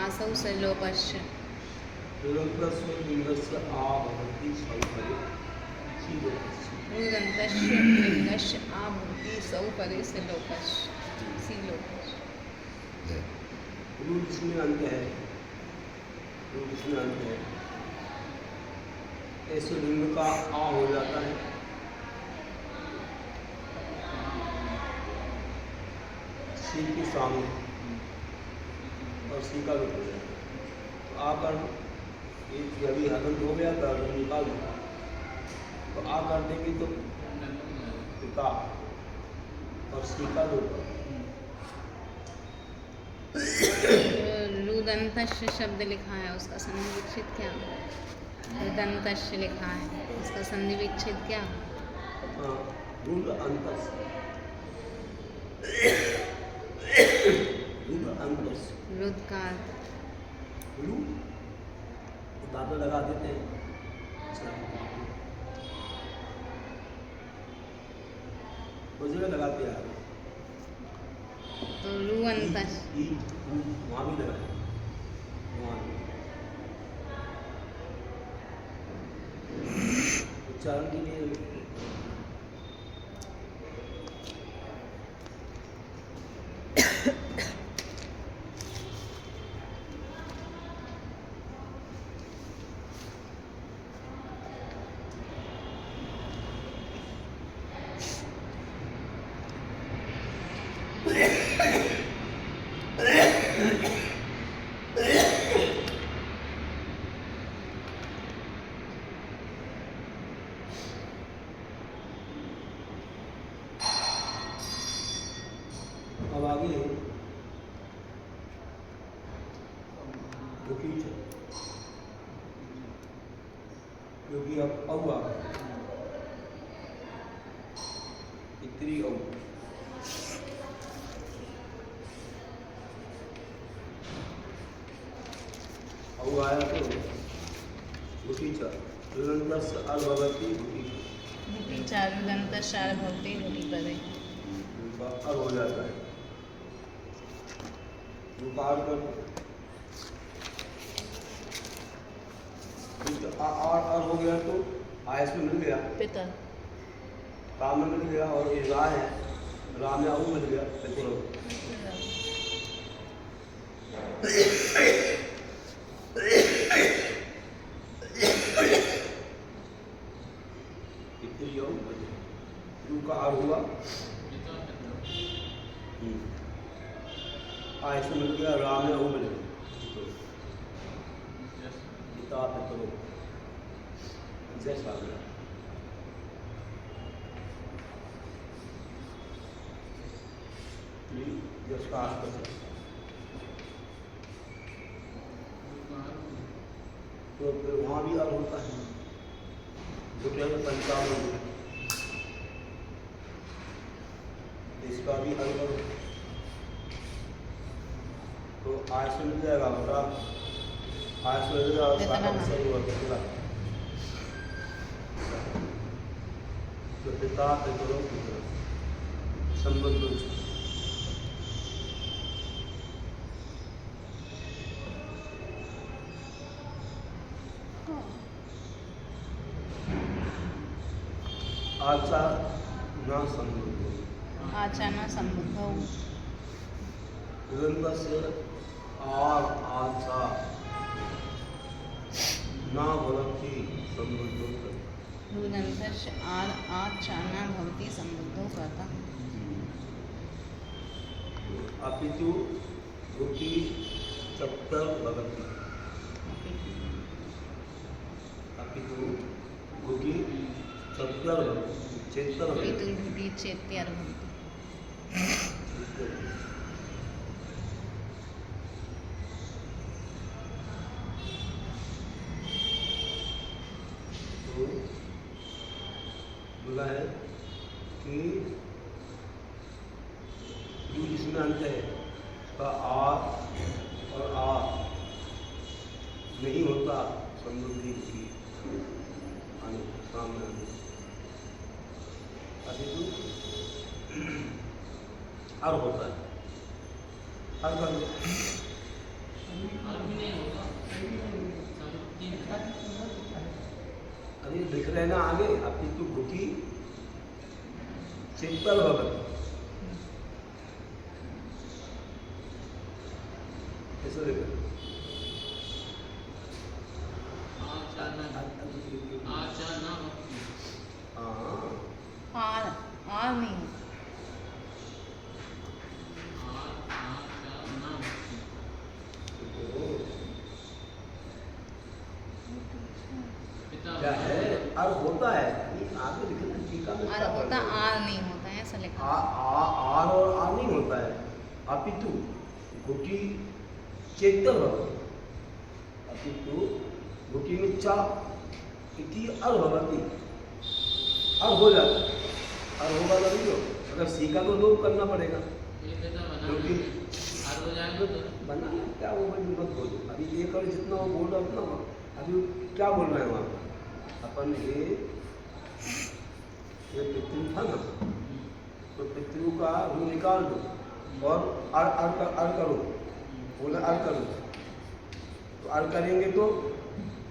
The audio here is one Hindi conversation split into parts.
आसौ श्लोकस्य रुदन्तस्य लिङ्गस्य आ भवति सौपरे श्लोकस्य रुदन्तस्य लिङ्गस्य आ भवति सौपरे श्लोकस्य रू जिसमें अंत है, रू जिसमें अंत है, ऐसे लिंग का आ हो जाता है। सी के सामने और सी का रूप हो जाता है। तो आकर एक अभी हलन हो गया था तो निकाल दो, तो आ कर देंगे तो पिता और सी का रूप। रुदन्तस्य शब्द लिखा है, उसका संधि विच्छेद क्या है? रुदन्तस्य लिखा है, उसका संधि विच्छेद क्या है? रुद का दादा लगा देते हैं। जगह लगाते हैं तो रुअंतस वहाँ भी लगाए, वहाँ उच्चारण के लिए अब आगे क्योंकि अब औ आ गया इतनी औ आया तो रुकीचा रुदन्तस्य भवति रुकीचा रुदन्तस्य भवति रुकी पदे अब हो जाता है रुकार कर और हो गया तो आयस में मिल गया पिता काम में मिल गया और ये रा है, रा में आऊ मिल गया पितरो रू का आर हुआ आयस में मिल गया, रा में आऊ मिल गया पिता पितरो जैसा आ गया। जिसका तो फिर वहाँ भी अब होता है जो क्या है पंचावन, इसका भी अलग तो आज से मिल जाएगा बता आज से मिल जाएगा सही होगा तो पिता पितरों की तरफ संबंध आचा न संबुद्धौ आचा न संबुद्धौ रुदन्तस्य आर आचा न भवति संबुद्धौ रुदन्तस्य आर आचा न भवति संबुद्धौ कहता अपितु रुकी चप्तर भवति अपितु रुकी चप्तर चेतर अपितु रुकी चेत्यार भवति बोला है कि यू जिसमें अंत है उसका आ और आ नहीं होता समृद्धि की सामने अभी तो और होता है हर कर लो अभी लिख रहे ना आगे अपनी तो घुटी चिंतन भगत ऐसा लिख आर नहीं क्या है और होता है ये आगे लिखना टीका में आर क्या होता फर्क है? आर नहीं होता है ऐसा लिखा आर और आर नहीं होता है अपितु घुटी चेतन अपितु घुटी में चा इति अर भवती अब हो जाता है और होगा तो नहीं हो अगर सीखा तो लोग करना पड़ेगा क्योंकि बना क्या वो बड़ी मत बोलो अभी ये कर जितना वो बोल रहा उतना अभी क्या बोल रहे हैं वहाँ पर अपन ये पितृ था ना तो पितृ का रू निकाल दो और अर करो बोला अर करो तो अर करेंगे तो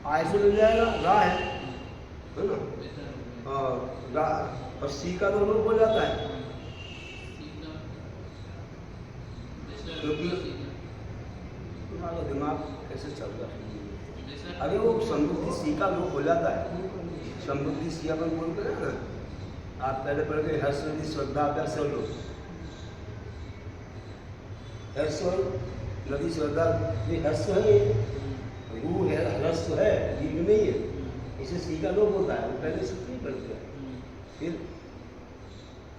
आय से मिल जाएगा रा है ना और सी का तो लोप हो जाता है क्योंकि तुम्हारा दिमाग कैसे चल रहा है अरे वो समृद्धि सी का लोप हो जाता है समृद्धि सी अपन बोलते हैं ना आप पहले पढ़ के हर्ष नदी श्रद्धा अभ्यास कर लो हर्ष नदी श्रद्धा ये हर्ष है रू है हर्ष है दीर्घ नहीं है इसे सी का लोप होता है वो पहले से नहीं पढ़ते हैं फिर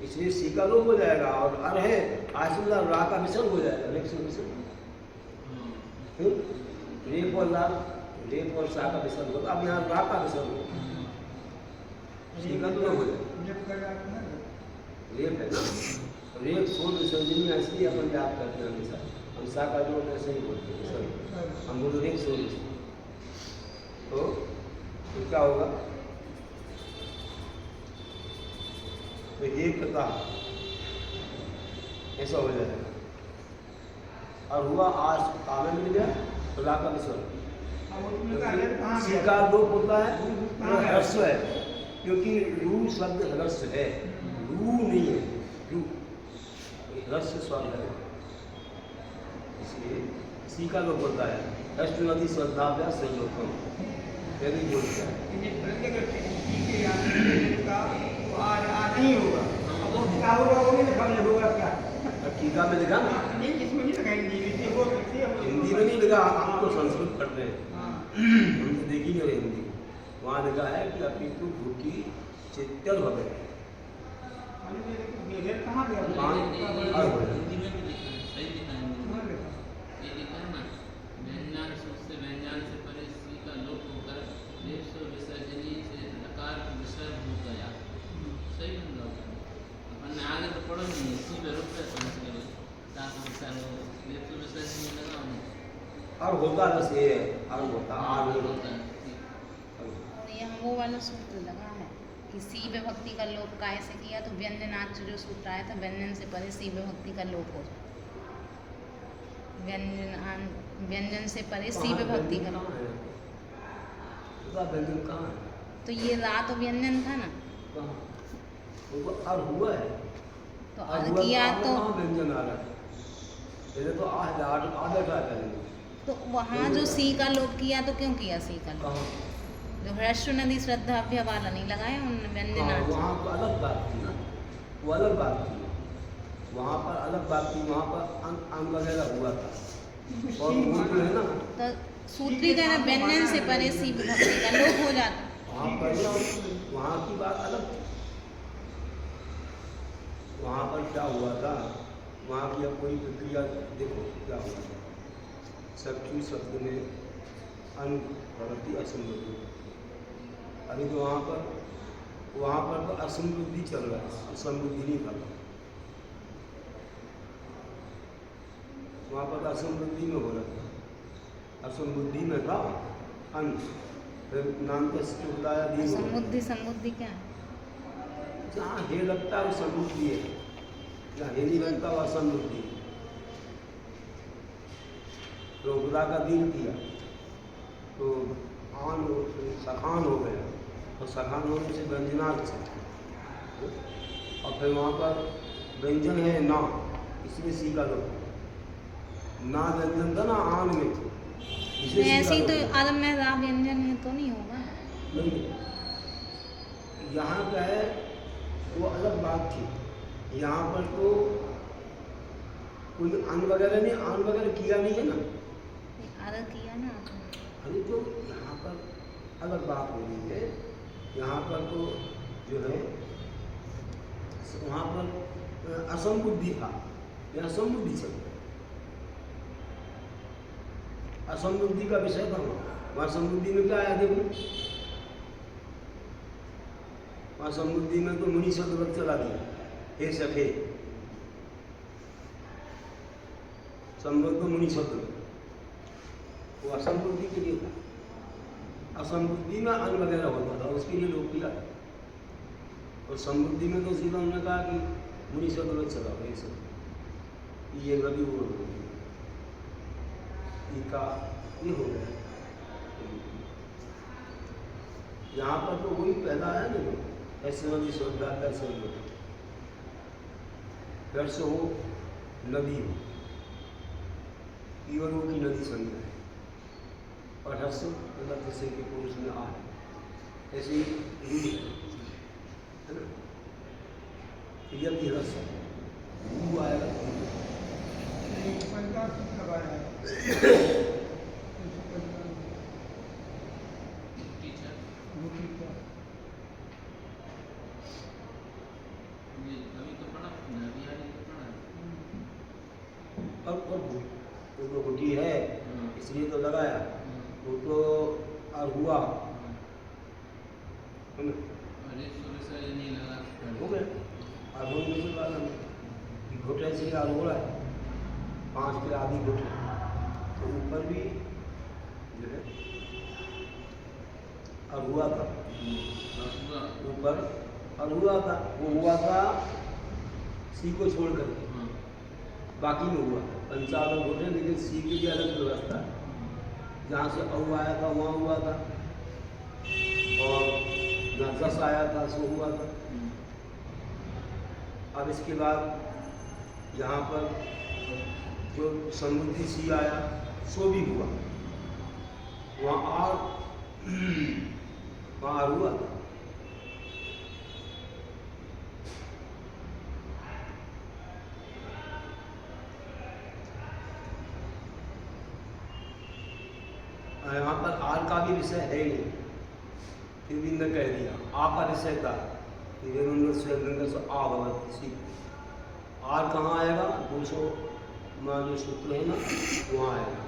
इसलिए सी का लोप हो जाएगा और अर है आशुल्ला रा का विसर्ग हो जाएगा रेप से विसर्ग फिर रेप और ला रेप और सा का विसर्ग होगा अब यहाँ रा का विसर्ग होगा सी का तो हो जाएगा रेप है ना रेप सोल विसर्जनी इसलिए अपन याद करते हैं हमेशा हम सा का जो ऐसे ही बोलते हैं सर हम बोलो रेप सोल तो क्या होगा तो ये पता ऐसा हो जाएगा और हुआ आज कामे मिल गया तो ला का विसर्ग स्वीकार लोप होता है हर्ष है क्योंकि रू शब्द हर्ष है रू नहीं है रू हर्ष स्वर्ग है इसलिए सी का लोप होता है हर्ष नदी श्रद्धाभ्या संलोकम यदि बोलता है नहीं होगा वो क्या होगा वो नहीं लिखा होगा क्या टीका में लिखा ना नहीं इसमें नहीं लिखा हिंदी में नहीं लिखा हम तो संस्कृत पढ़ रहे हैं हम तो देखी नहीं रहे हिंदी वहाँ लिखा है कि अपितु भूति चेतन भवे कहाँ गया और होता रस ये और होता आग और ये हम वो वाला सूत्र लगा है कि सी विभक्ति का लोप काय से किया तो व्यंजनाच जो सूत्र आया था व्यंजन से परे सी विभक्ति का लोप हो जाए व्यंजन से परे सी विभक्ति का लोप व्यंजन कहाँ है तो ये रा तो व्यंजन था ना और हुआ है तो और किया तो व्यंजन आ रहा है पहले तो आधा ट्राई करेंगे तो वहाँ जो सी का लोप किया तो क्यों किया सी का लोप जो हर्ष नदी श्रद्धा अभ्या वाला नहीं लगाया उन व्यंजनाच वहाँ पर अलग बात थी ना वो अलग बात थी वहाँ पर अलग बात थी वहाँ पर अंग वगैरह हुआ था और वो जो है ना तो सूत्री का ना व्यंजन से परे सी विभक्ति का लोप हो जाता वहाँ पर वहाँ की बात अलग थी वहाँ पर क्या हुआ था वहाँ की अब कोई प्रक्रिया देखो क्या हुआ था सक्षु शब्द में अन भवती असंभव अभी तो वहाँ पर वहाँ पर तो असमृद्धि चल रहा है, समृद्धि नहीं कर रहा। वहाँ पर असमृद्धि में हो रहा था, असमृद्धि में था अन्न, फिर नाम का बताया दी समुद्धि समुद्धि क्या है? जहाँ हे लगता है वो समृद्धि है, जहाँ हे नहीं लगता वो असमृद्धि है। तो खुदा का दिल किया तो आन सखान हो गया, और सखान होने से व्यंजनार्थ से, और फिर वहाँ पर व्यंजन है ना, इसमें सीखा दो ना, व्यंजन था ना आन में, नहीं, ऐसे ही तो आदम में रा व्यंजन है तो नहीं होगा। नहीं, यहाँ क्या है वो अलग बात थी। यहाँ पर तो कोई अन्न वगैरह नहीं, आन वगैरह किया नहीं है ना, आदत किया ना। अरे तो यहाँ पर अलग बात हो रही है। यहाँ पर तो जो है वहाँ पर असमबुद्धि था, यहाँ समबुद्धि चल रहा है। असमबुद्धि का विषय था वहाँ समबुद्धि में क्या आया देखो, वहाँ समबुद्धि में तो मुनि शब्द वक्त चला दिया, हे सखे, संबुद्ध मुनि शब्द वो असमबुद्धि के लिए था। असमबुद्धि में अन्न वगैरह होता था, उसके लिए लोग किया, और समबुद्धि में तो सीधा उन्होंने कहा कि मुनि शब्द वक्त चला ये सब, ये रवि वो का ये हो गया। यहाँ पर तो वही पैदा है ना, ऐसे नदी श्रद्धा कैसे हो, घर से हो नदी हो, ईवरों की नदी समझ है, और हर्ष मतलब जैसे कि पुरुष में आ ऐसे ही है ना, यदि रस वो आएगा वो तो होती है इसलिए तो लगाया, वो तो और हुआ है ना, हो गया और बोलने के बाद कि घोटे से आर हो रहा है 5 के आधी घोटे, तो ऊपर भी जो है और हुआ था, ऊपर और हुआ था, वो हुआ था सी को छोड़ करके, बाकी में हुआ 55 घोटे, लेकिन सी की भी अलग व्यवस्था है, जहाँ से औ आया था वहाँ हुआ था, और जहाँ 10 आया था सो हुआ था। अब इसके बाद यहाँ पर जो समृद्धि सी आया सो भी हुआ, वहाँ आर वहाँ आर हुआ था। यहाँ पर आर का भी विषय है ही नहीं, फिर भी ने कह दिया आ का विषय था, आ भगवत आर कहाँ आएगा, 200 में जो सूत्र है ना वहाँ आएगा,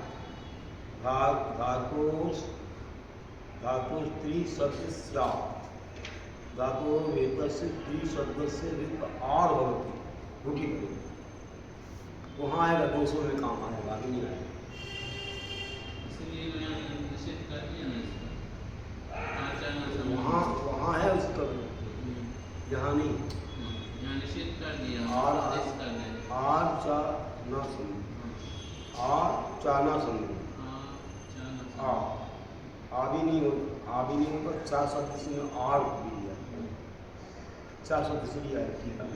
धातु स्त्री शब्द स्या, धातु वेद से स्त्री शब्द से आर भगवती रूटी करेगी, वहाँ आएगा 200 में काम आएगा, अभी नहीं आएगा। वहाँ है उसका यहाँ नहीं, आर चा ना सुन, आर चा ना सुन, आ भी नहीं होता, 4 शब्द से आर भी दिया, 4 शब्द से दिया है, ठीक है।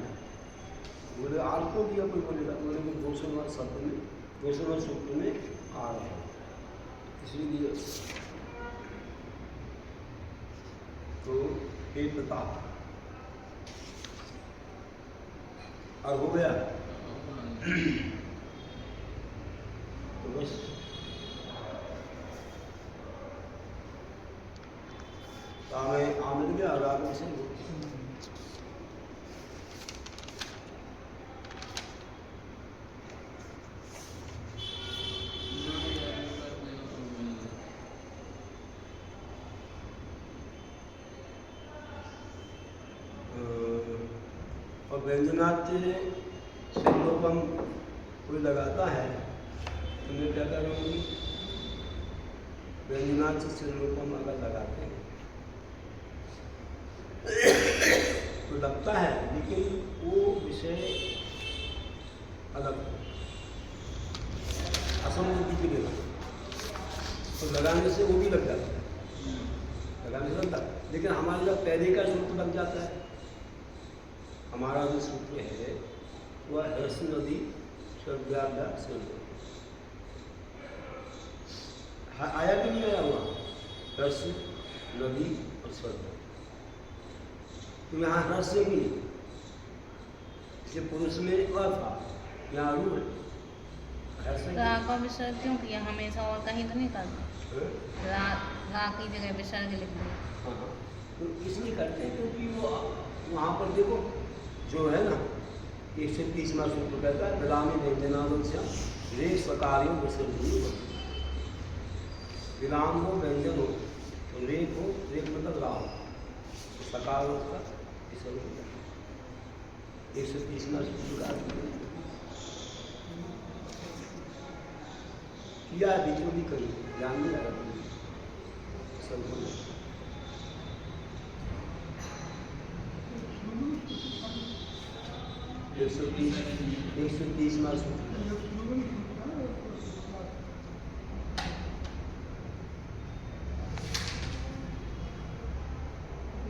बोले आर क्यों दिया, कोई बोलेगा, बोले कि 200 शब्द में 200 सूत्र में आर है इसलिए, तो ये बता और हो गया तो बस आमिर गया और आगे से और व्यंजनाच्य श्लोकम कोई लगाता है तो मैं क्या करूँगी, व्यंजनाच्य श्लोकम अगर लगाते हैं तो लगता है, लेकिन वो विषय अलग असमझ के लिए तो लगाने से वो भी लग जाता है, लगाने से लगता है, लेकिन हमारे जब पहले का सूत्र लग जाता है, हमारा जो सूत्र है वह हर्ष नदी स्वर्गाद्या स्वर्ग आया कि नहीं आया हुआ, हर्ष नदी और स्वर्ग, तो यहाँ हर्ष भी नहीं, इसलिए पुरुष में अ था, यहाँ रू है। रा का विसर्ग क्यों किया, हमेशा और कहीं तो नहीं करते, रा की जगह विसर्ग लिख दिया। हाँ, तो इसलिए करते हैं क्योंकि वो वहाँ पर देखो जो है ना 130वां सूत्र कहता है विरामी व्यंजनावश्य रे सकार्यों विसर्जनीय, विराम हो व्यंजन हो तो रेख हो, रेख मतलब राम तो सकार हो उसका विसर्जन 130वां सूत्र का किया है, बीच में भी करी ध्यान नहीं लगा सब 130वां सूत्र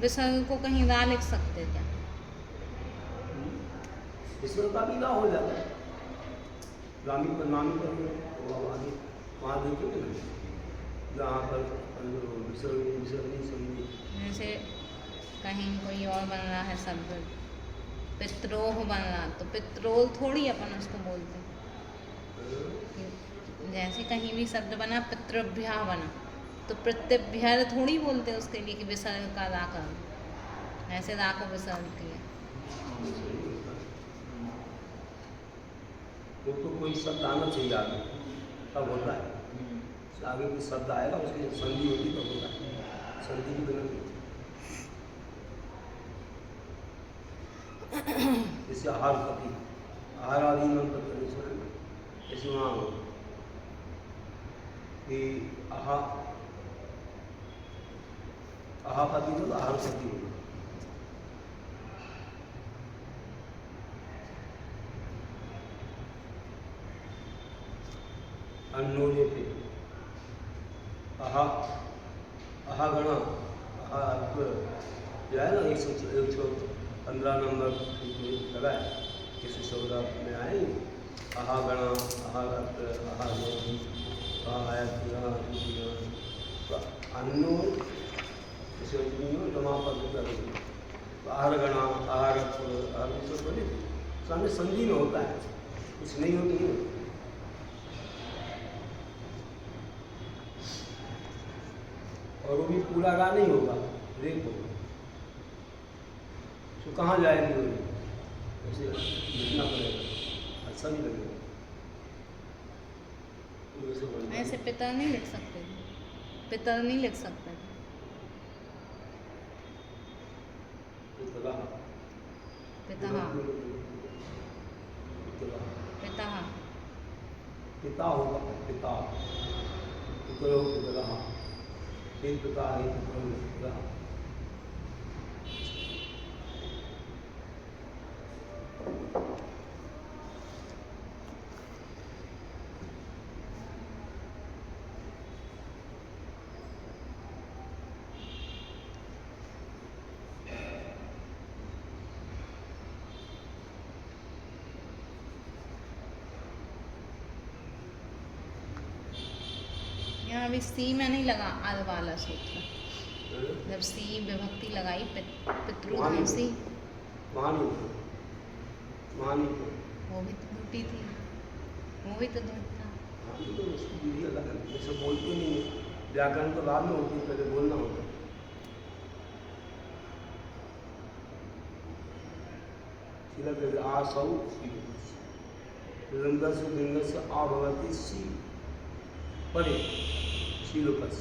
विसर्ग को कहीं रा लिख सकते क्या, विसर्ग का भी ना हो जाता है, रामी पर वहाँ देखिए ना जहाँ पर विसर्ग नहीं समझी, जैसे कहीं कोई और बन रहा है शब्द, पित्रोह बन रहा तो पित्रोल थोड़ी अपन उसको बोलते हैं, जैसे कहीं भी शब्द बना पितृभ्या बना तो पितृभ्यर थोड़ी बोलते उसके लिए कि विसर्ग का रा कर, ऐसे रा को विसर्ग किया। तो कोई शब्द आना चाहिए आगे तब होता है, आगे कोई शब्द आएगा उसकी संधि होगी तो होता है, संधि की बिना नहीं। जैसे आहार पति आहार आदि मन ऐसे वहाँ हो कि आहापति तो आहार पति हो, अन्नोले पे आहागणा जो है ना 115 नंबर लगा है, किसी शब्द में आए आहागणा आहारत अन्नो जमा पर आहारगणा आहारत बोले सामने संधि में होता है, कुछ नहीं होती है। और वो भी पूरा गा नहीं होगा, रेप होगा, तो कहाँ जाएगी वो, ऐसे लिखना पड़ेगा, अच्छा नहीं लगेगा। ऐसे पितर नहीं लिख सकते, पितर नहीं लिख सकते, पिता पिता पिता होगा, पिता पिता एक पिता है पिता यहाँ अभी सी में नहीं लगा आद वाला सूत्र, जब सी विभक्ति लगाई पितृधंसी वो भी तो धूटी थी, वो भी तो धूट था। तो उसकी विधि अलग है, जैसे बोलते नहीं है, व्याकरण तो बाद में होती है, पहले बोलना होता है। आसौ आभवती सी परे शीलोपस,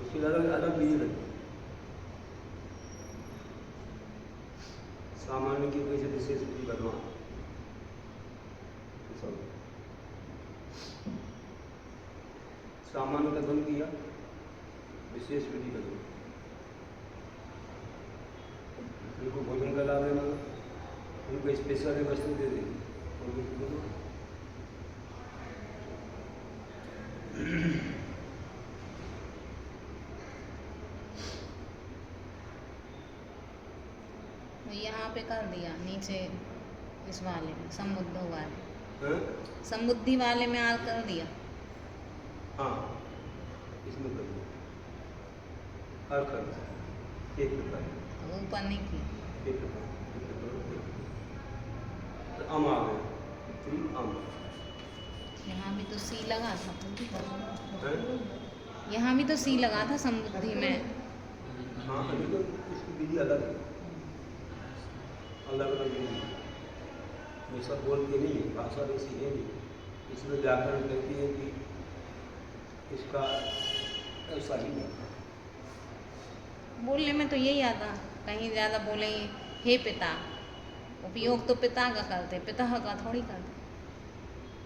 उसकी अलग अलग विधि लगी। सामान्य की वजह से विशेष विधि बनवा सब सामान्य का ध्वनि किया, विशेष विधि बनवा, उनको भोजन करा देना, उनको स्पेशल वस्तु दे देनी और उनको दो। यहाँ पे कर दिया नीचे इस वाले में समुद्ध वाले, हैं? समुद्धि वाले में आर कर दिया। हाँ, इसमें कर दो, हर कर एक प्रकार, अब ऊपर नहीं किया। एक प्रकार, तो आम आ गए, थ्री आम, यहाँ भी तो सी लगा था, हैं? यहाँ भी तो सी लगा था समुद्धि में। हाँ, अभी तो इसकी विधि अलग है, अलग अलग विधि, ये सब बोलते नहीं है, भाषा वैसी है नहीं, इसमें व्याकरण कहती है कि इसका ऐसा ही है। बोलने में तो यही आता, कहीं ज़्यादा बोले हे पिता, उपयोग तो पिता का करते, पिता का थोड़ी करते।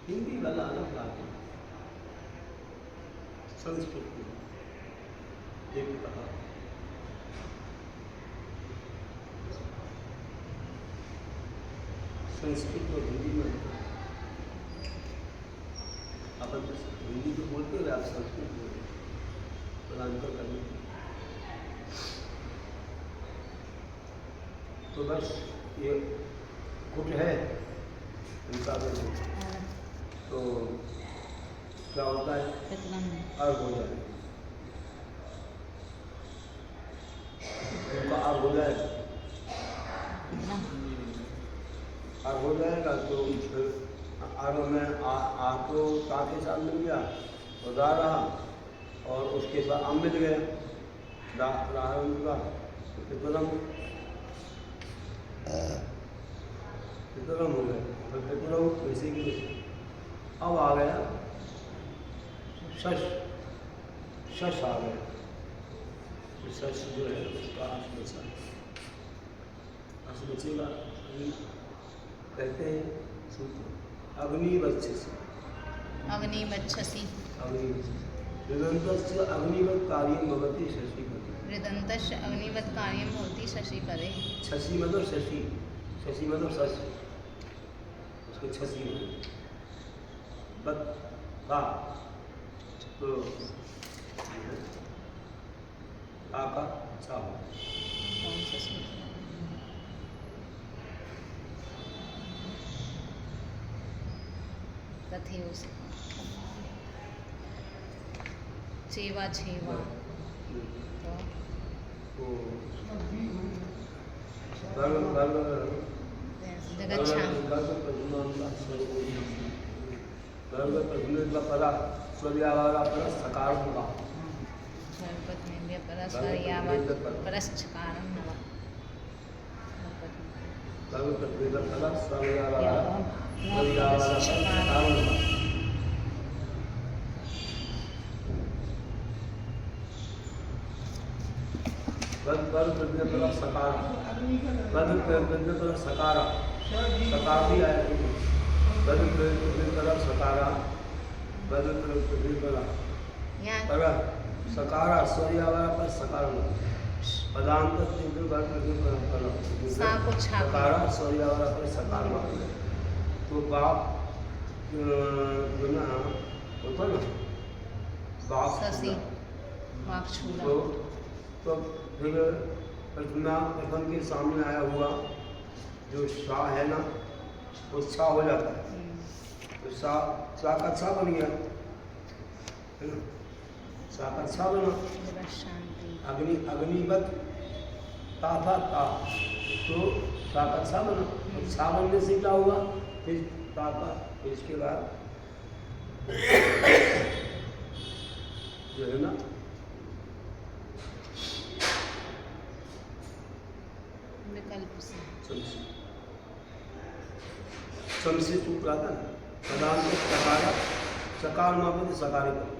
हिंदी वाला अलग बात है, संस्कृत में एक कहा संस्कृत और हिंदी में अपन तो हिंदी तो बोलते हैं, आप संस्कृत बोलते हैं, अंतर करने के। तो बस ये कुट है इनका तो क्या होता है, अर्घ हो जाए, उनका अर्घ हो जाएगा, अर्घ हो जाएगा तो फिर अर्घ में आ तो ता के साथ मिल गया और दा रहा, और उसके साथ आम मिल गया, रहा उनका, तो पितरम हो गया, और पितरम वैसे की वैसे। अब आ गया शश, शश आ गया, शश जो है उसका अस बचेगा, कहते हैं सूत्र अग्निवक्षसी, अग्निवक्षसी, ऋदन्तस्य अग्निवत् कार्यं भवति शशिपदे, ऋदन्तस्य अग्निवत् कार्यं भवति शशिपदे। शशि मतलब शशि, शशि मतलब शश, उसको शशि बत का तो का चा हो, कौन सा सूत्र? तथी उसे चेवा छेवा तो परा स्वर्यावाला पर सकार होगा, गणपत में भी परस्वर्यावत परश्चकारम नवा, परा स्वर्यावाला पर सकार होगा। बल सकारा, बल सकारा, सकार भी आया, बल सकारा, बल पर सकारा स्वर्यावाला पर सकार पदांत सकारा स्वर्यावाला पर सकार, तो बाप जो ना होता ना बाप तो फिर प्रथम के सामने आया हुआ जो शाह है ना, वो शाह हो जाता है, तो शाह का छा बन गया, है ना, शाह का छा बना, अग्निवत ता था ता, तो शाह का छा बना, तो छा बनने से क्या हुआ, फिर ता था, फिर इसके बाद जो है ना विकल्प से शमसी सूत्र आता है, प्रधान को सकारा, सकार मापते सकारी पर,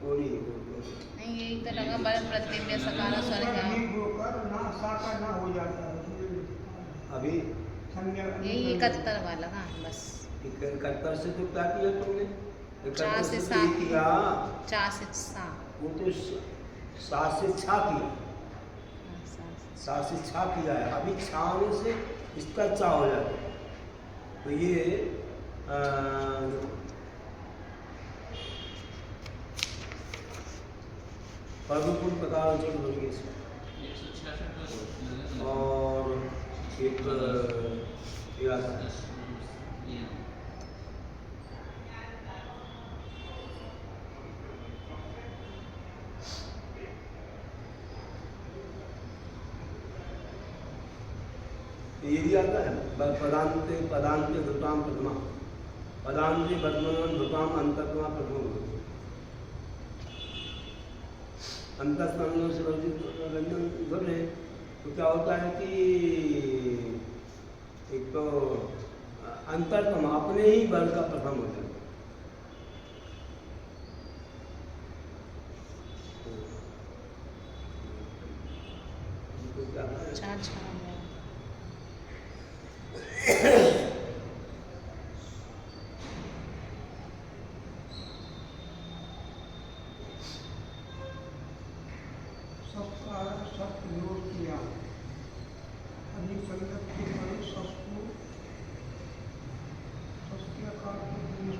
वो नहीं नहीं, यही तो लगा बल प्रत्यय सकार स्वर है। नहीं बोलकर ना साकार ना हो जाता है। अभी संज्ञा यही 71 वाला ना बस। 71 से तो क्या किया तुमने? 71 से से तो सात। ये किया, 4 से 7। वो तो 7 से 6 किया, 7 से 6 किया है। अभी 6 आने से इसका 4 हो जाता है। तो ये पदुपुर प्रकार जो होंगे और एक ये भी आता है पदांते पदांते धुताम प्रथमा, पदांते वर्तमान धुताम अंतर्मा प्रथम, अंतस्थानों से रंजन उधर है। तो क्या होता है कि एक तो अंतरतम अपने ही बल का प्रथम होता है। तो क्या है? 4 6 सत्कार सत्य विरोध किया, अधिक संगत के फल सस्तु सत्याकार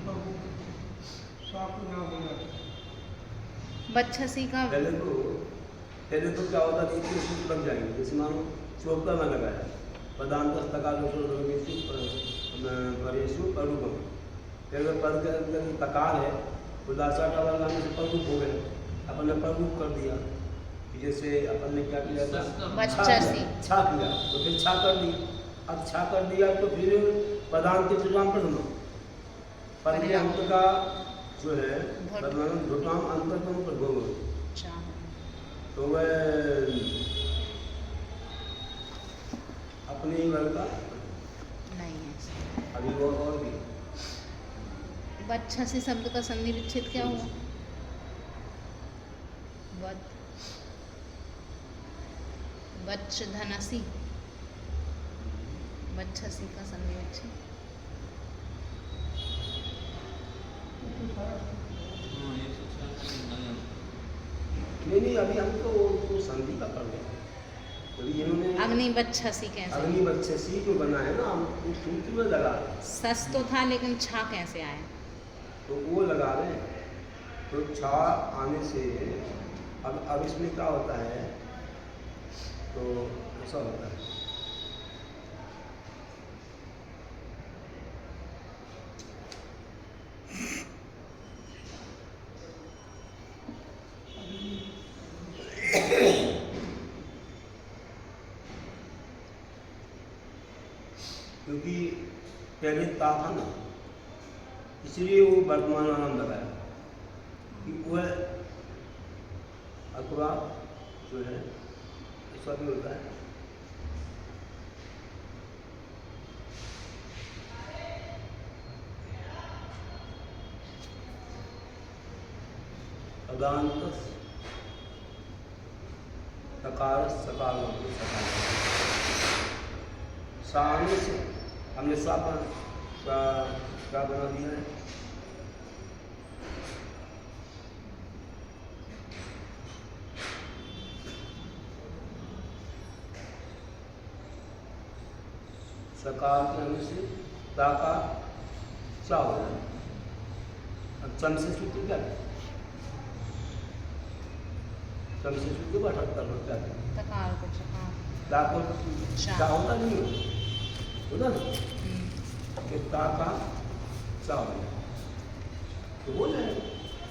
को साफ ना हो जाए। बच्छसी का पहले तो क्या होता था, इसके सूत्र लग जाएंगे। जैसे मानो चौथा में लगाया पदांत तकार परेशु परूपम, फिर पद के अंदर तकार है उदासा का लगाने से परूप हो गए, अपन ने परूप कर दिया। जैसे अपन ने क्या किया था, बच्छसी छा किया तो फिर छा कर दी। अब छा कर दिया तो फिर पदांत के चुनाव प्रथम पद के अंत का जो है धुताम अंतरतम प्रभव, तो वह अपने ही वर्ग का नहीं है। अभी वो और भी बच्छसी शब्द का संधि विच्छेद क्या हुआ? वत बच्च धनसी, बच्छसी का संधि विच्छेद। नहीं अभी हम तो संधि का कर रहे हैं। अभी इन्होंने अग्नि बच्छसी कैसे? अग्नि बच्छसी जो बना है ना, हम उस सूत्र में लगा रहे हैं। सस तो था लेकिन छा कैसे आया? तो वो लगा रहे हैं। तो छा आने से अब इसमें क्या होता है, तो ऐसा होता है क्योंकि पहले ता था ना, इसलिए वो वर्तमान नाम लगाया कि वह अथवा जो है ऐसा भी होता है। अदांत सकार सकार सामने से हमने सा बना दिया है। सकार के आने से ता का सा हो जाए। अब चम से सूत्र क्या है? चम से सूत्र को 78 में क्या है? तकार को चकार। ता को चा होता नहीं होता ना, कि ता का सा हो जाए तो हो जाए।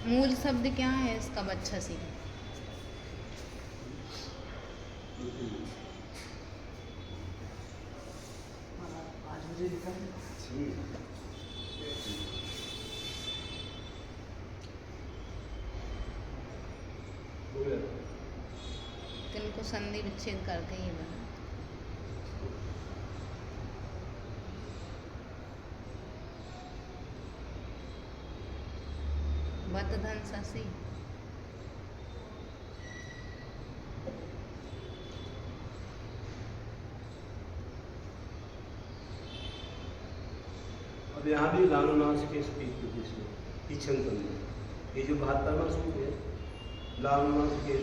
मूल शब्द क्या है इसका बच्छसी? तिनको संधि विच्छेद करके ही बना। वत धन ससी अब यहाँ भी लानुनाश के किचन करना, ये जो 72वां सूत्र है, लानुनाश के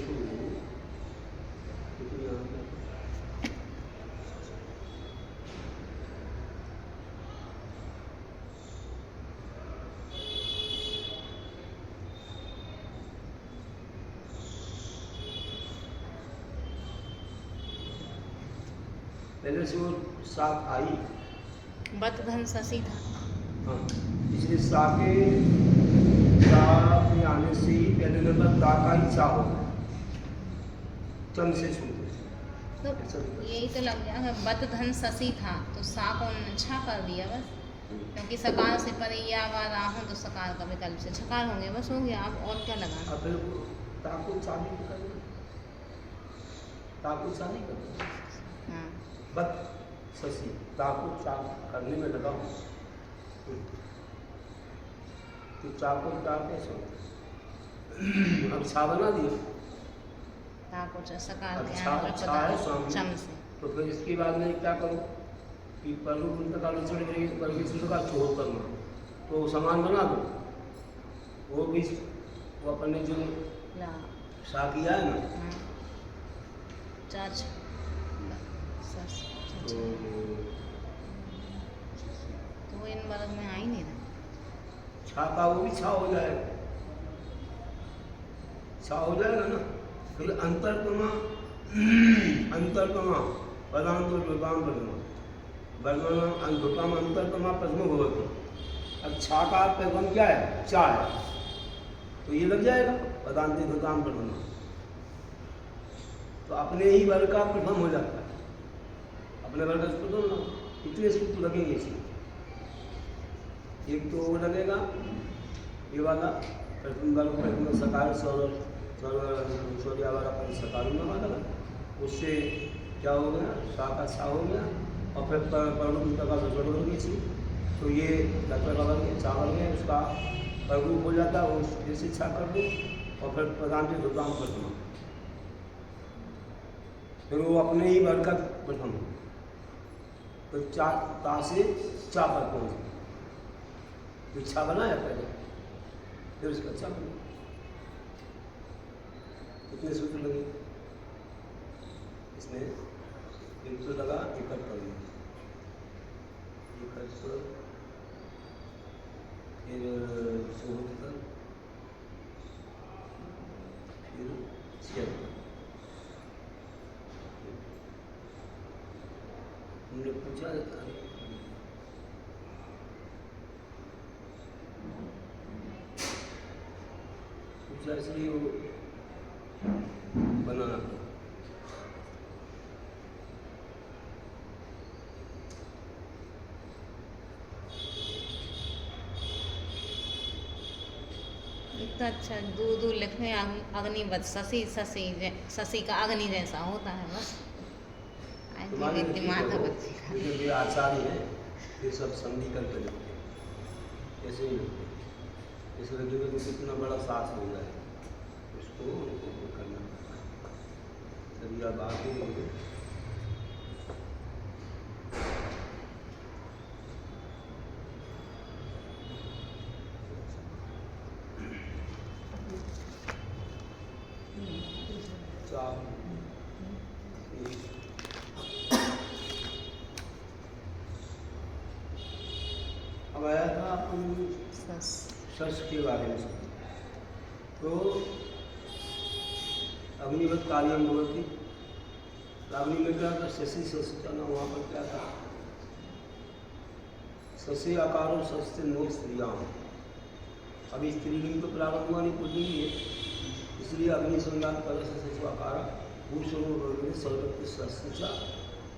पहले से वो सात आई। बत धन शशि था। हाँ, इसलिए सा के आने से ही पहले नंबर ता का ही सा होगा, चंद से शुरू। तो यही तो लग गया, बत धन शशि था तो सा को छा कर दिया बस, क्योंकि सकार से परे या वा राहू तो सकार का विकल्प से छकार हो गया, बस हो गया। अब और क्या लगाना? अब फिर ताकू चाली करना, ताकू चाली करना, हाँ बत शशि ताकू चाल करने में लगा हूँ, तो चाकू ता कैसे होता? अब छा बना दिया, ताको सकार अब के छा आने छा है पर सामने, चम से। तो फिर इसके बाद में क्या करूँ कि परगु पुंत का लक्षण करेंगे, परगु सूत्र का छोड़ करना, तो समान बना दो। वो भी वो अपन ने जो ला सा किया है ना, हाँ चाच सस तो तो इन वर्ग में आ ही नहीं रहा। छा का वो भी छा हो जाएगा, छा हो जाएगा ना। फिर अंतरतमा अंतरतमा पदांत विद्वान प्रथमा वर्णन अंतरतम अंतरतमा प्रथम भवति। अब छा का प्रथम क्या है? चा है, तो ये लग जाएगा पदांत विद्वान प्रथमा, तो अपने ही वर्ग का प्रथम हो जाता है, अपने वर्ग का प्रथम ना। कितने सूत्र लगेंगे इसमें? एक तो वो लगेगा ये वाला प्रथम वर्ग प्रथम सकार शौर्य वाला पर सकार वाला, उससे क्या हो गया? सा का सा हो गया, और फिर परगु का जोड़ हो गई, तो ये लक्ष्य का वर्ग चा वर्ग है, उसका परगु हो जाता है, उस जैसे छा कर दो, और फिर प्रधान के दुकान प्रथम, फिर वो अपने ही वर्ग का प्रथम, तो चा ता से चा पर पहुँच, तो छा बनाया पहले, फिर उसका चा बना। कितने सूत्र लगे इसमें? एक तो लगा इकट्ठ कर लिया, इकट्ठ फिर सोहतर, फिर 76। हमने पूछा इसलिए वो बनाना था। इतना अच्छा दूर दूर लिखने अग्निवत शशि शशि शशि का अग्नि जैसा होता है बस। तुम्हारे दिमाग का बच्चे का जो भी आचार्य है ये सब संधि करके लिखते हैं, ऐसे ही लिखते हैं, इस लगे तो कितना बड़ा साथ हो जाए, उसको करना सभी। अब आगे होंगे अब आया था अपन सस के बारे में। तो अग्निवत कार्यम भवति, अग्नि में क्या था? शशि सस्तना, वहाँ पर क्या था? शशि आकारो सस्ते नो स्त्रियाम। अभी स्त्रीलिंग तो प्रारंभ हुआ नहीं, पुल्लिंग है, इसलिए अग्नि संज्ञान कर शशि आकार पुरुष सर्वत्र सस्या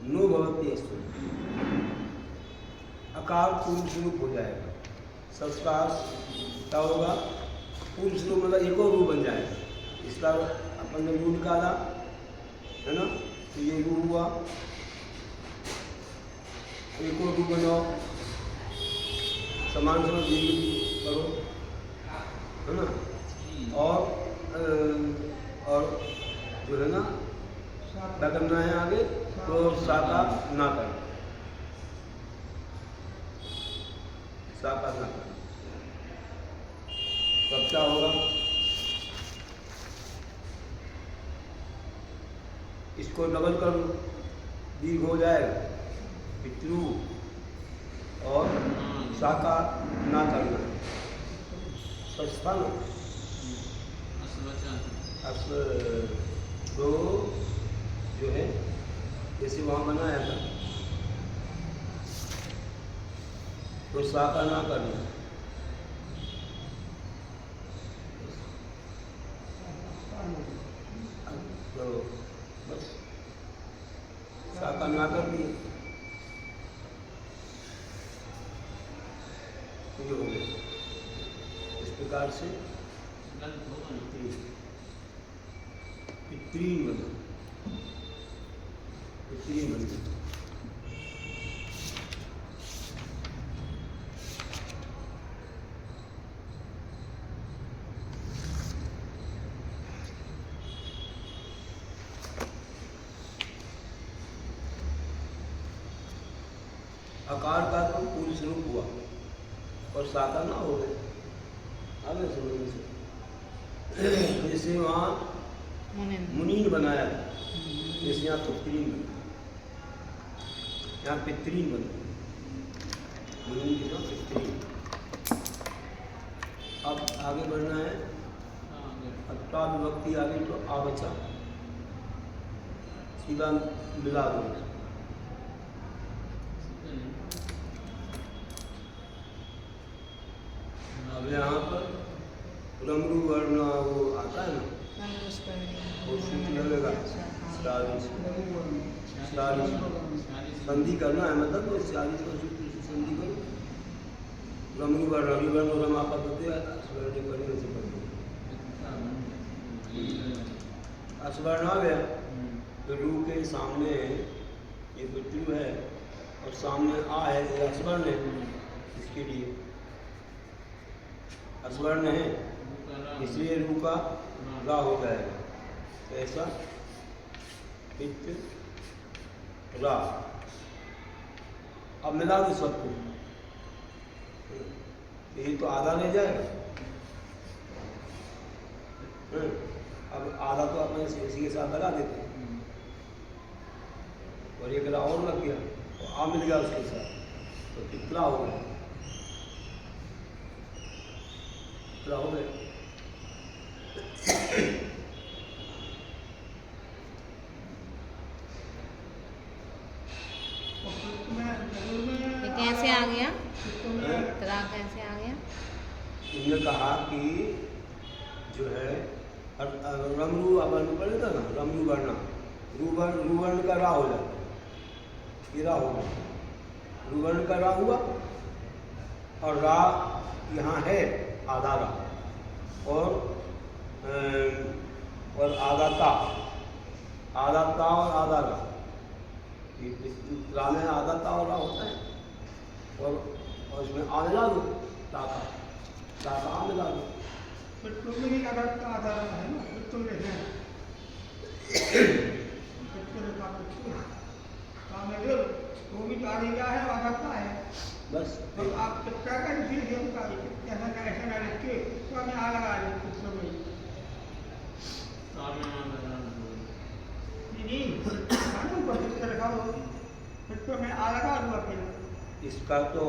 नो भवती स्त्री, आकार पुरुष रूप हो जाएगा। संस्कार क्या होगा? पुरुष रूप, मतलब एक और रूप बन जाएगा। इसका अपन ने रूप निकाला है ना, तो ये रूप हुआ, एक और रूप बनाओ, समान समझ करो है ना, और जो है ना क्या करना है आगे, तो साका ना कर साकार ना करना। तब क्या होगा? इसको डबल कर लो, दीर्घ हो जाएगा, पितृ और साकार ना करना। सस्ता ना तो जो है जैसे वहाँ बनाया था तो साकार ना करना। तो बस साकार ना कर दिए तो ये हो गया। इस प्रकार से पितृन बना, पितृन बन गया। आकार का तो पूर्ण स्वरूप हुआ और साकार ना हो गए। आगे समझने से जैसे वहाँ मुनीन बनाया था, जैसे यहाँ पितृन बना, यहाँ पितृन बना, मुनीन के साथ पितृन। अब आगे बढ़ना है, अब ता विभक्ति आगे तो आ बचा, सीधा मिला दो। अब यहाँ पर रमरू वर्ण वो आता है ना, वो सूत्र लगेगा, संधि करना है, मतलब तो 40 का सूत्र से संधि करो। रमरू वर्ण अभिवर्ण रम आपा होते हैं, स्वर्ण करने से पढ़ो। अस्वर्ण आ गया तो रू के सामने ये पितृ है और सामने आ है, ये अस्वर्ण है, इसके लिए अस्वर्ण है इसलिए रू का रा हो जाएगा। तो ऐसा पितृ रा। अब मिला दो सबको, यही तो आधा रह जाएगा। अब आधा तो अपने इसी के साथ लगा देते हैं और एक रा और लग गया तो आ मिल गया उसके साथ, तो कितना हो गया, कितना हो गया। ये कैसे आ गया? त्रा कैसे आ गया? इन्होंने कहा कि जो है रमरू अपन पढ़ेगा ना, रमरू वर्ण रूवर्ण का रा हो जाता है, ये रा हो गया, रूवर्ण का रा हुआ और रा यहाँ है आधा रा और आधा ता और आधा रा। रा में आधा ता और रा होता है और इसमें आ मिला दो, ताका आ मिला दो। पितृ में ही आधार है ना, पितृ में है, पितृ का पितृ काम है जो वो भी आधा है आधा का है। बस तो आप पितृ का इसीलिए उनका ऐसा ना लिखते तो हमें आ लगा दे पितृ में नहीं मालूम पर पितृ रखा हो, पितृ में आ लगा दूंगा फिर इसका तो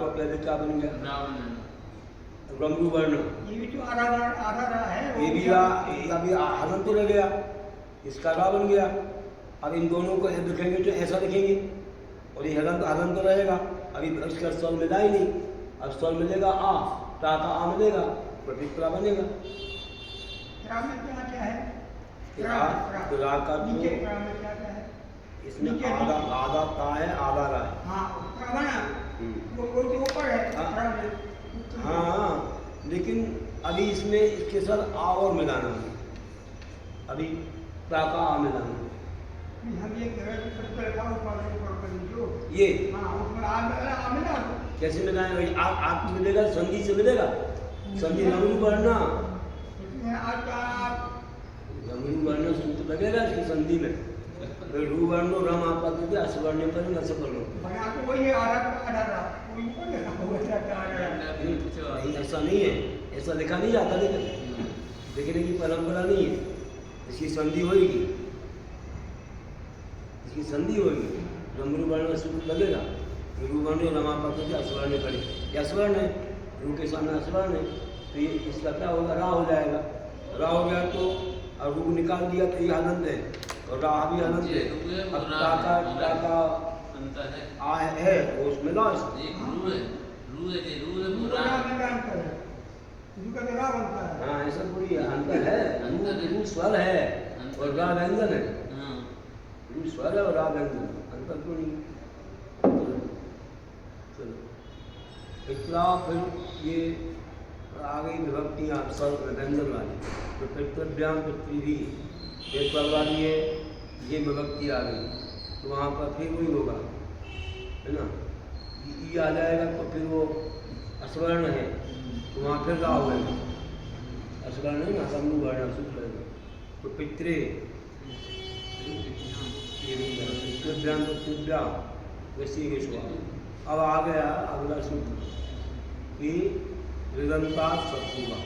पहले क्या बन गया, रमरू वर्ण। ये भी तो आधा रहा है, ये भी अभी हलन तो रह गया, इसका रा बन गया। अब इन दोनों को लिखेंगे तो ऐसा लिखेंगे और ये हलन तो रहेगा। अभी इसका स्वर मिला ही नहीं, अब स्वर मिलेगा आ, ता का आ मिलेगा तो पितरा बनेगा। त्रा में क्या है? रा का नीचे त्रा में क्या है? इसमें आधा ता है, आधा रा है। हाँ त्रा बना, वो तो ऊपर है त्रा में। हाँ, लेकिन अभी इसमें इसके साथ आ और मिलाना है, अभी ता का आ मिलाना है। हम ये कह रहे हैं कि रखा ऊपर जो ये हाँ उसमें आ मिला दो। कैसे मिलाएंगे? आप मिलेगा संधि से मिलेगा, संधि रमरू वर्ण, इसमें आता रमरू वर्ण सूत्र लगेगा इसकी संधि में। रू वर्ण रम आपा तो क्या स्वर्ण पर न सफल हो बना तो वही है आधा रहा, तुमको देखा हुआ जाता है। नहीं, ऐसा नहीं है, ऐसा लिखा नहीं जाता, लेकिन लिखने की परंपरा नहीं है। इसकी संधि होगी, इसकी संधि होगी, रमरू वर्ण सूत्र लगेगा, रू वर्ण रमा पकड़ असवर्ण पड़े, ये असवर्ण है, रू के सामने असवर्ण है, तो ये इसका क्या होगा, रा हो जाएगा। रा हो गया तो और रू निकाल दिया तो ये अनंत है, और रा भी अनंत है। अब टाका आ है उसमें ला हाँ, ऐसा पूरी अंतर है। रू स्वर है और रा व्यंजन है, रू स्वर है और रा व्यंजन, अंतर क्यों नहीं। चलो पितरा, फिर ये आ गई विभक्तियाँ स्वर व्यंजन वाली, तो पितृभ्याम पृथ्वी ये स्वर वाली है, ये विभक्ति आ गई, तो वहाँ पर फिर वही होगा, है ना, ई आ जाएगा तो फिर वो असवर्ण है, तो वहाँ फिर रा होगा, असवर्ण है ना, समूह वर्ण सूत्र है, तो पितृ पितृभ्याम पृथ्व्याम वैसे ही हुआ। अब आ गया अगला सूत्र कि ऋदंता सत्पुरा।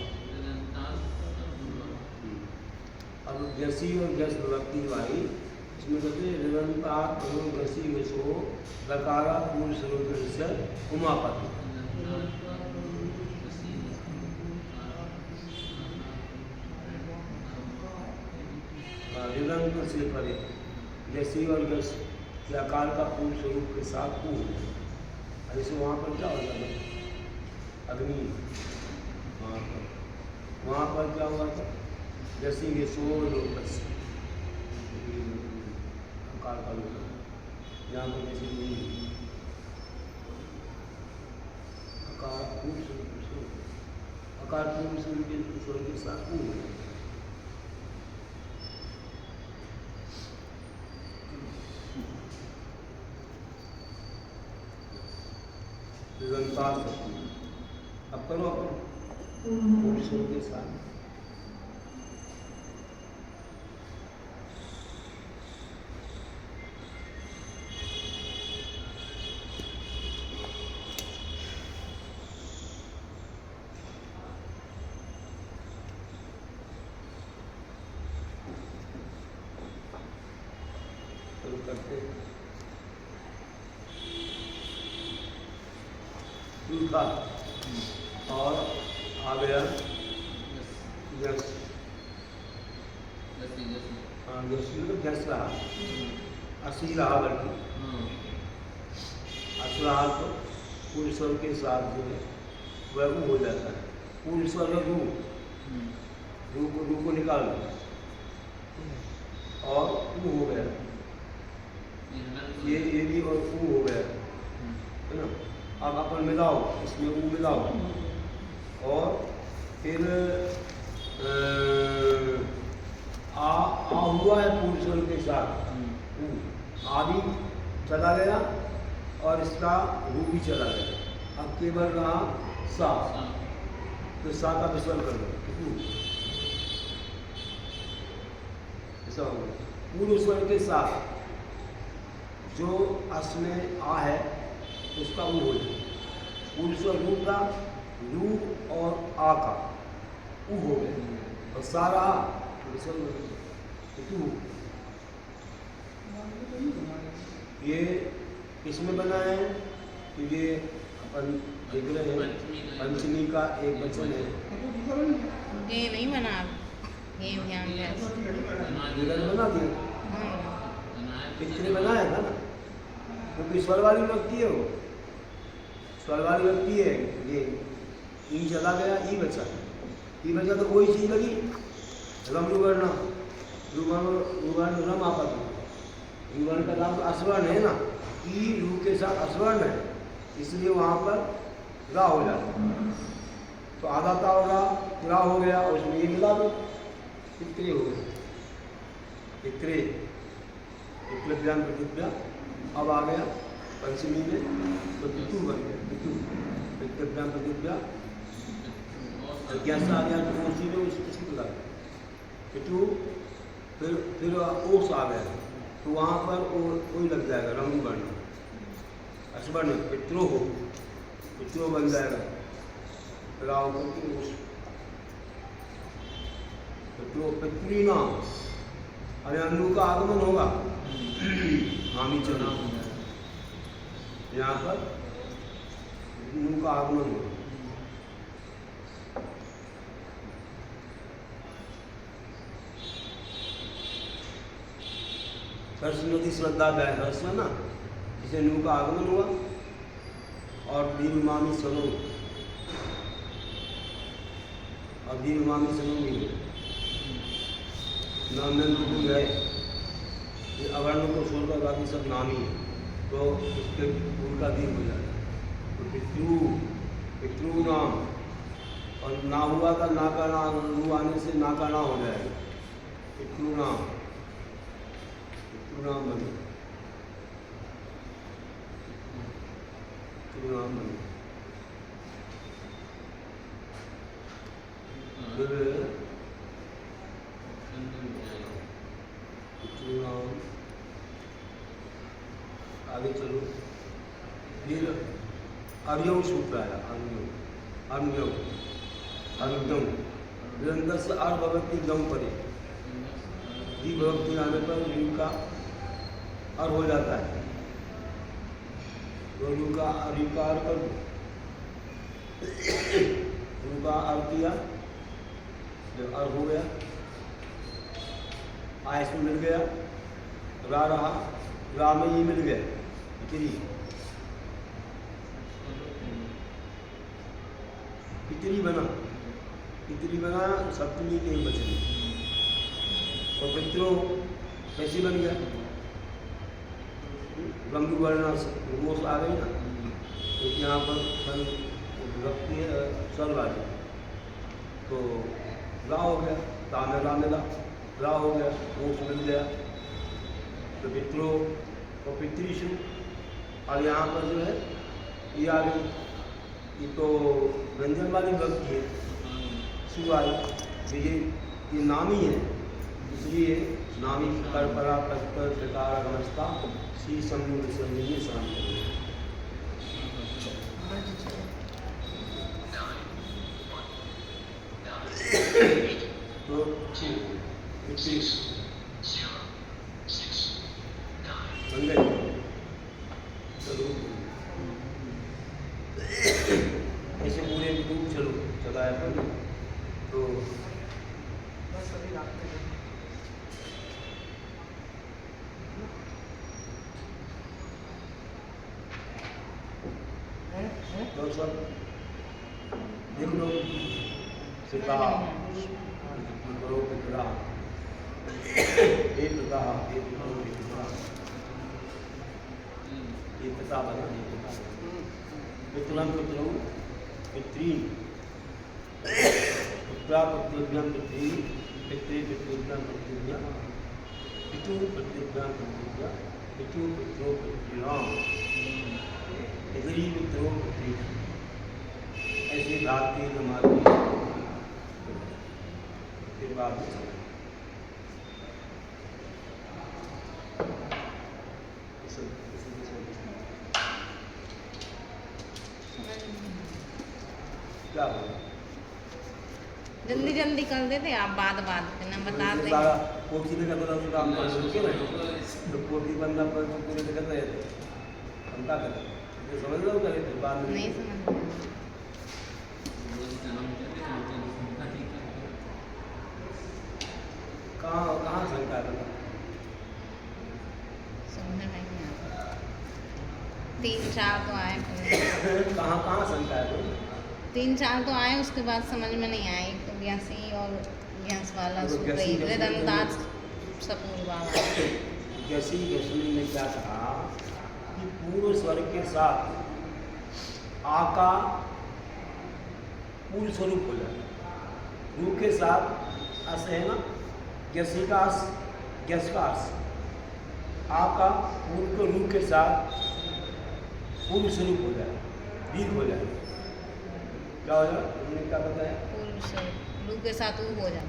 अब जैसी और जस विभक्ति वाली, इसमें कहते हैं ऋदंता घसी घसो दकारा पूर्ण स्वरूप से उमापति। ऋदंत से परे जैसी और जस के आकार का पूर्ण स्वरूप के साथ पूर्ण, ऐसे वहाँ पर क्या होता है, अग्नि, वहाँ पर क्या हुआ था, जैसे ये सोल आकार का लोग, यहाँ पर जैसे आकार पूर्ण स्वरूप, आकार पूर्ण स्वरूप के साथ पूर्ण, अब करो अपन के साथ शुरू करते सूखा और आ गया गैस, हाँ गैस रहा, असी रहा, बल्कि अस रहा तो पूर्ण स्वर के साथ जो है वह रू हो जाता है। पूर्ण स्वर रू, रू को निकाल दो और ऊ हो गया, ये भी और ऊ हो गया, है ना। अब अपन मिलाओ, इसमें ऊ मिलाओ और फिर आ हुआ है पूर्ण स्वर के साथ, आ भी चला गया और इसका रू भी चला गया। अब केवल रहा सा, तो सा का विसर्ग कर दो, ऐसा होगा। पूर्ण स्वर के साथ जो अस में आ है उसका ऊ हो जाए, पूर्ण स्वर रू का, रू और आ का ऊ हो गया, और सारा तू। ये किसमें बना है, तो ये अपन देख रहे हैं पंचमी का एक वचन है, ये नहीं बना, ये ध्यान बना दिया, पिछले बनाया था ना, क्योंकि स्वर वाली व्यक्ति है, वो स्वर वाली व्यक्ति है, ये ई चला गया, ई बचा, ई बचा तो कोई चीज लगी, रमरुवर्ण रुवर्ण रम आपा, रुवर्ण का नाम असवर्ण है ना, ई रू के साथ असवर्ण है, इसलिए वहाँ पर रा हो जाता है, तो आधा ता और रा हो गया, और उसमें ये मिला दो, पित्रे हो गए, पित्रे पितृभ्याम प्रतिभ्या। अब आ गया पंचमी में तो पितु बन गया, पितु पितृभ्याम प्रतिभ्या, ज्ञासा आ गया तो उसी में उसकी लगा पितु, फिर ओस आ गया तो वहाँ पर वही लग जाएगा, रंग वर्ण असवर्ण पितरो हो, पितरो बन जाएगा। राव करके उस पितरो पितरी नाम अरे अनु का आगमन होगा। हामी चना यहाँ पर अनु का आगमन होगा। सरस्वती श्रद्धा हर्ष में ना, जिसे नू का आगमन हुआ। और दीर्घमामी सनो, और दीर्घमामी सनो भी नामन को गए। ये अवर्ण को छोड़कर बाकी सब नाम ही है, तो उसके उनका दीर्घ हो जाता है। तो पितृ नाम, और ना हुआ था ना का ना, रू आने से ना का ना हो जाएगा। पितृ नाम बने, नाम बने। आगे चलो। फिर अर्यम सूत्र आया। अर्यम निरंतर से अर् भगवती गम पड़े, दी भगवती आने पर रू का अर हो जाता है। तो रू का अरिकार कर दो, रू का अर किया, जब अर हो गया, आयस में मिल गया, रा रहा, रा में ही मिल गया पितरी। पितरी बना सप्तमी के बचने। तो पितरो कैसे बन गया? गंभीर वर्ण रोष आ गई ना, तो यहाँ पर विभक्ति है सल वाली, तो रा हो गया, ता में रा मिला, रा हो गया, रोष मिल गया। तो पितरो और पितृशु, और यहाँ पर जो है ये आ गई, ये तो व्यंजन वाली विभक्ति है, सु आई। तो ये नामी है, इसलिए नामी कर परा कर प्रकार अवस्था सी समूह समूह शांति। तो बन गए। चलो ऐसे पूरे दूर चलो चलाया पर तो बस अभी रास्ते में तो सब देख लो, सीता करो पितरा, एक पिता ये पिता बना, ये पिता पितरम पितरौ पितृन, पुत्रा पितृभ्याम पितृ, पितृ पितृभ्याम पितृभ्या, पितु पितृभ्याम पितृभ्या, पितु पितरो पितृणाम, पितरी पितरो पितृ। ऐसे भारतीय हमारी फिर बात क्या हो जल्दी जल्दी कर देते आप, बाद पे ना बता दें। पोथी में कहता था काम तो पोथी बनना पर पूरे जगह रहे थे, हम क्या करें? ये समझ लो करे थे बाद में नहीं समझ कहाँ शंका है? समझ नहीं आता। 3-4 तो आए फिर। कहाँ शंका है? 3-4 तो आए, उसके बाद समझ में नहीं आए। एक तो ग्यासी और ग्यास वाला सूत्र ही दंताज सपूर्वा वाला। ग्यासी ने क्या कहा कि पूर्व स्वर के साथ आ का पूर्ण स्वरूप हो जाए, रू के साथ अस है ना, ग्यासी का अस, ग्यास का अस, आ का पूर्ण को रू के साथ पूर्ण स्वरूप हो जाए, दीर्घ हो जाए। क्या हो जाए? तुमने क्या बताया? पूर्व से रू के साथ ऊ हो जाए,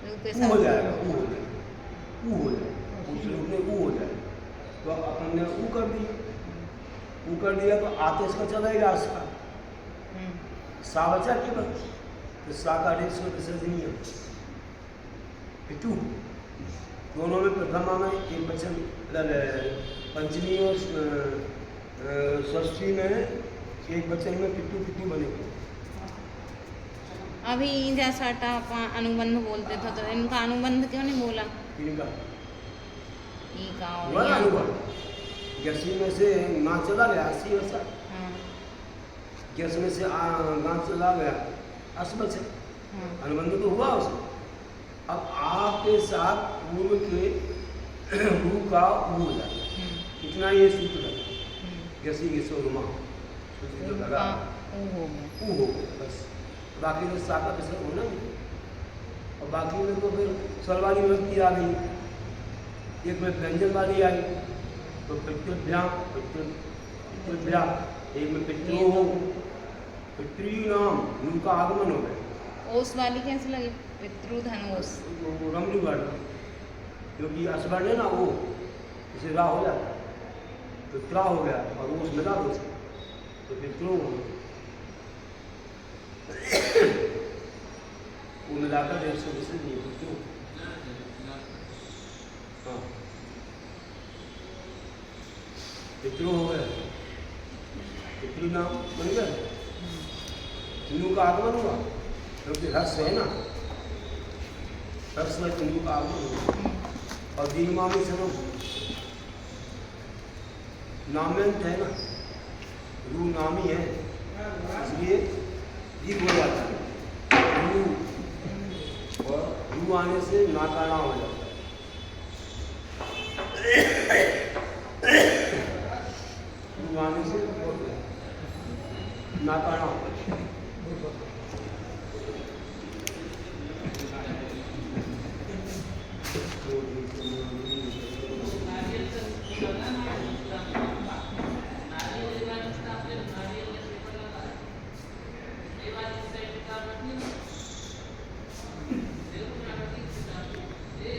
रू के ऊ साथ हो जाएगा, ऊ हो जाए, ऊ हो जाए, उस रूप में ऊ हो जाए। तो अपन ने ऊ कर दी, ऊ कर दिया तो आते इसका चला गया उसका सा बचा केवल, तो सा का रेस को विसर्जनीय पितु दोनों में प्रथमा में एक वचन पंचमी और षष्ठी में एक वचन में पितु पितु बनेगा। अभी जैसा अपन अनुबंध बोलते थे तो इनका अनुबंध क्यों नहीं बोला? इनका ई का और वह या। अनुबंध गैसी में से ना चला गया अस्सी वर्षा, हाँ गैस में से गांव चला गया असबच है, हाँ अनुबंध तो हुआ उसमें। अब आपके साथ पूर्व के रू का ऊ हो जाता, इतना ये सूत्र है गैसी के सोरमा सूत्र जो लगा ऊ हो गया। ऊ हो गया बस, बाकी तो सा का विसर्ग होना नहीं। और बाकी में तो फिर स्वर वाली विभक्ति आ गई, एक में व्यंजन वाली आई तो पितृभ्याम पितृभ्याम, एक में पितृ हो पितृ नाम नू का आगमन हो गया। ओस वाली कैसे लगी? पितृधनोस। वो रमणी वर्ण क्योंकि असवर्ण है ना, वो इसे रा हो जाता है तो त्रा हो गया और वो मिला दो तो पितृ हो गया। वो मिलाकर 120 नहीं पितृ। हाँ पितृ हो गया, पितृ नाम बन गया, हिंदू का आगमन हुआ क्योंकि हर्ष है ना, हर्ष में हिंदू का आगमन हुआ। और दीनमामी सनम नाम्यंत है ना, रू नामी है इसलिए दीप हो जाता है रू, और रू आने से नाकाना हो जाता है, रू आने से नाकाना होता है। नारियल